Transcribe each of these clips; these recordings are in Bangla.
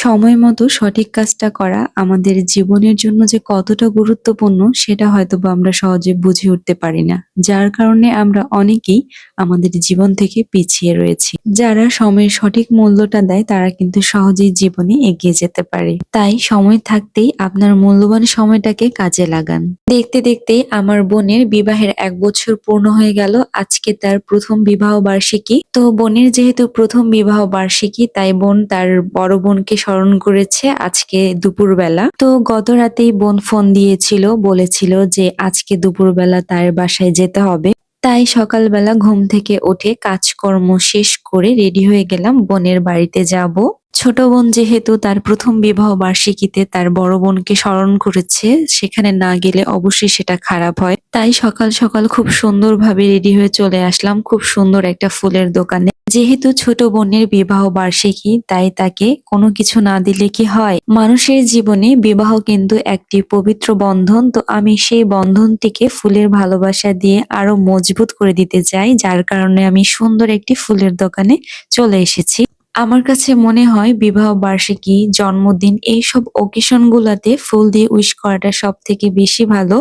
সময় মতো সঠিক কাজটা করা আমাদের জীবনের জন্য যে কতটা গুরুত্বপূর্ণ সেটা হয়তোবা আমরা সহজে বুঝে উঠতে পারি না। যার কারণে আমরা অনেকেই আমাদের জীবন থেকে পিছিয়ে রয়েছি। যারা সময়ের সঠিক মূল্যটা দেয় তারা কিন্তু সহজেই জীবনে এগিয়ে যেতে পারে। তাই সময় থাকতেই আপনার মূল্যবান সময়টাকে কাজে লাগান। দেখতে দেখতেই আমার বোনের বিবাহের ১ বছর পূর্ণ হয়ে গেল। আজকে তার প্রথম বিবাহ বার্ষিকী। তো বোনের যেহেতু প্রথম বিবাহ বার্ষিকী তাই বোন তার বড় বোনকে স্মরণ করেছে আজকে দুপুরবেলা। তো গত রাতেই বোন ফোন দিয়েছিল, বলেছিল যে আজকে দুপুরবেলা তার বাসায় যেতে হবে। তাই সকালবেলা ঘুম থেকে উঠে কাজকর্ম শেষ করে রেডি হয়ে গেলাম, বোনের বাড়িতে যাব। ছোট বোন যেহেতু তার প্রথম বিবাহ বার্ষিকীতে তার বড় বোনকে স্মরণ করেছে, সেখানে না গেলে অবশ্যই সেটা খারাপ হয়। তাই সকাল সকাল খুব সুন্দরভাবে রেডি হয়ে চলে আসলাম খুব সুন্দর একটা ফুলের দোকানে। যেহেতু ছোট বোনের বিবাহ বার্ষিকী তাই তাকে কোনো কিছু না দিলে কি হয়? মানুষের জীবনে বিবাহ কিন্তু একটি পবিত্র বন্ধন। তো আমি সেই বন্ধনটিকে ফুলের ভালোবাসা দিয়ে আরো মজবুত করে দিতে চাই, যার কারণে আমি সুন্দর একটি ফুলের দোকানে চলে এসেছি। আমার কাছে মনে হয় বিবাহ বার্ষিকী, জন্মদিন এইসব অকেশন গুলাতে ফুল দিয়ে উইশ করাটা সবথেকে বেশি ভালো।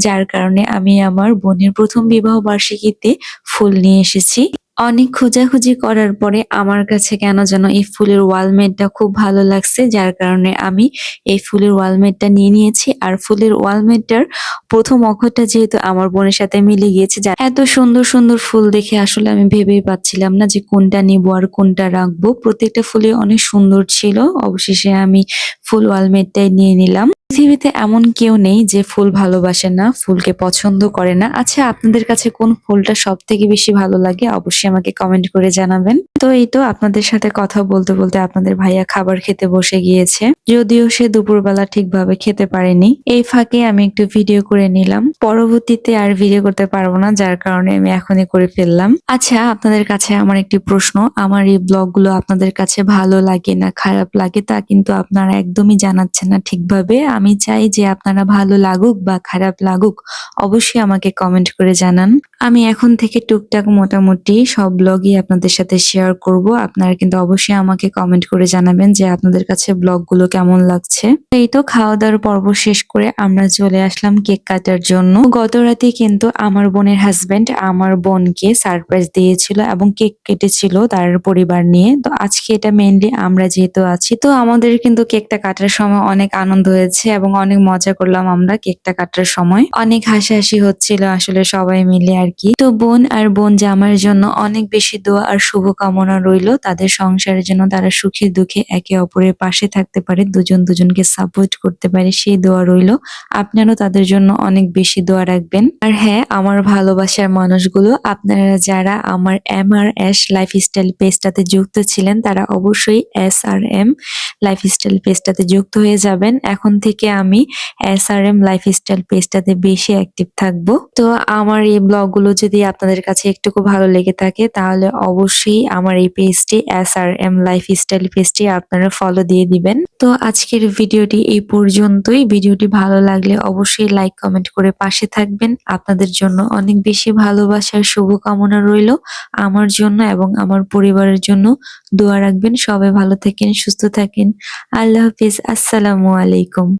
যার কারণে আমি আমার বোনের প্রথম বিবাহ বার্ষিকীতে ফুল নিয়ে এসেছি। অনেক খোঁজাখুঁজি করার পরে আমার কাছে কেন যেন এই ফুলের ওয়ালমেটটা খুব ভালো লাগছে, যার কারণে আমি এই ফুলের ওয়ালমেটটা নিয়ে নিয়েছি। আর ফুলের ওয়ালমেটটার প্রথম অক্ষরটা যেহেতু আমার বোনের সাথে মিলে গিয়েছে, এত সুন্দর সুন্দর ফুল দেখে আসলে আমি ভেবেই পাচ্ছিলাম না যে কোনটা নিবো আর কোনটা রাখবো। প্রত্যেকটা ফুলই অনেক সুন্দর ছিল। অবশেষে আমি ফুল ওয়ালমেটটাই নিয়ে নিলাম। পৃথিবীতে এমন কেউ নেই যে ফুল ভালোবাসে না, ফুলকে পছন্দ করে না। আচ্ছা, আপনাদের কাছে কোন ফুলটা সব থেকে বেশি ভালো লাগে অবশ্যই আমাকে কমেন্ট করে জানাবেন। তো এই তো আপনাদের সাথে কথা বলতে বলতে আপনাদের ভাইয়া খাবার খেতে বসে গিয়েছে, যদিও সে দুপুরবেলা ঠিকভাবে খেতে পারেনি। এই ফাঁকে আমি একটু ভিডিও করে নিলাম, পরবর্তীতে আর ভিডিও করতে পারবো না, যার কারণে আমি এখনই করে ফেললাম। আচ্ছা, আপনাদের কাছে আমার একটি প্রশ্ন, আমার এই ব্লগগুলো আপনাদের কাছে ভালো লাগে না খারাপ লাগে তা কিন্তু আপনারা একদমই জানাচ্ছেন না ঠিকভাবে। আমি চাই যে আপনারা ভালো লাগুক বা খারাপ লাগুক অবশ্যই আমাকে কমেন্ট করে জানান। আমি এখন থেকে টুকটাক মোটামুটি সব ব্লগই আপনাদের সাথে শেয়ার করব। আপনারা কিন্তু অবশ্যই আমাকে কমেন্ট করে জানাবেন যে আপনাদের কাছে ব্লগগুলো কেমন লাগছে। এই তো খাওয়া দাওয়ার পর্ব শেষ করে আমরা চলে আসলাম কেক কাটার জন্য। গত রাতে কিন্তু আমার বোনের হাজবেন্ড আমার বোনকে সারপ্রাইজ দিয়েছিল এবং কেক কেটেছিল তার পরিবার নিয়ে। তো আজকে এটা মেইনলি আমরা যেহেতু আছি, তো আমাদের কিন্তু কেকটা কাটার সময় অনেক আনন্দ হয়েছে এবং অনেক মজা করলাম আমরা কেকটা কাটার সময়। অনেক হাসাহাসি হচ্ছিল আসলে সবাই মিলে আর কি। তো বোন আর বোন জামার জন্য অনেক বেশি দোয়া আর শুভকামনা রইল, তাদের সংসারের জন্য তারা সুখে দুঃখে একে অপরের পাশে থাকতে পারে, দুজন দুজনকে সাপোর্ট করতে পারে, সেই দোয়া রইল। আপনারাও তাদের জন্য অনেক বেশি দোয়া রাখবেন। আর হ্যাঁ, আমার ভালোবাসার মানুষগুলো, আপনারা যারা আমার MRS লাইফস্টাইল পেজটাতে যুক্ত ছিলেন তারা অবশ্যই SRM লাইফস্টাইল পেজটাতে যুক্ত হয়ে যাবেন। এখন থেকে আমি SRM লাইফস্টাইল পেজটাতে বেশি অ্যাক্টিভ থাকবো। তো আমার এই ব্লগগুলো যদি আপনাদের কাছে একটুকু ভালো লেগে থাকে তাহলে অবশ্যই আমার এই পেজটি SRM লাইফস্টাইল পেজটি আপনারা ফলো দিয়ে দিবেন। তো আজকের ভিডিওটি এই পর্যন্তই। ভিডিওটি ভালো লাগলে অবশ্যই লাইক কমেন্ট করে পাশে থাকবেন। আপনাদের জন্য অনেক বেশি ভালোবাসার শুভকামনা রইল। আমার জন্য এবং আমার পরিবারের জন্য দোয়া রাখবেন। সবাই ভালো থাকেন, সুস্থ থাকেন। আল্লাহ হাফিজ। আসসালামু আলাইকুম।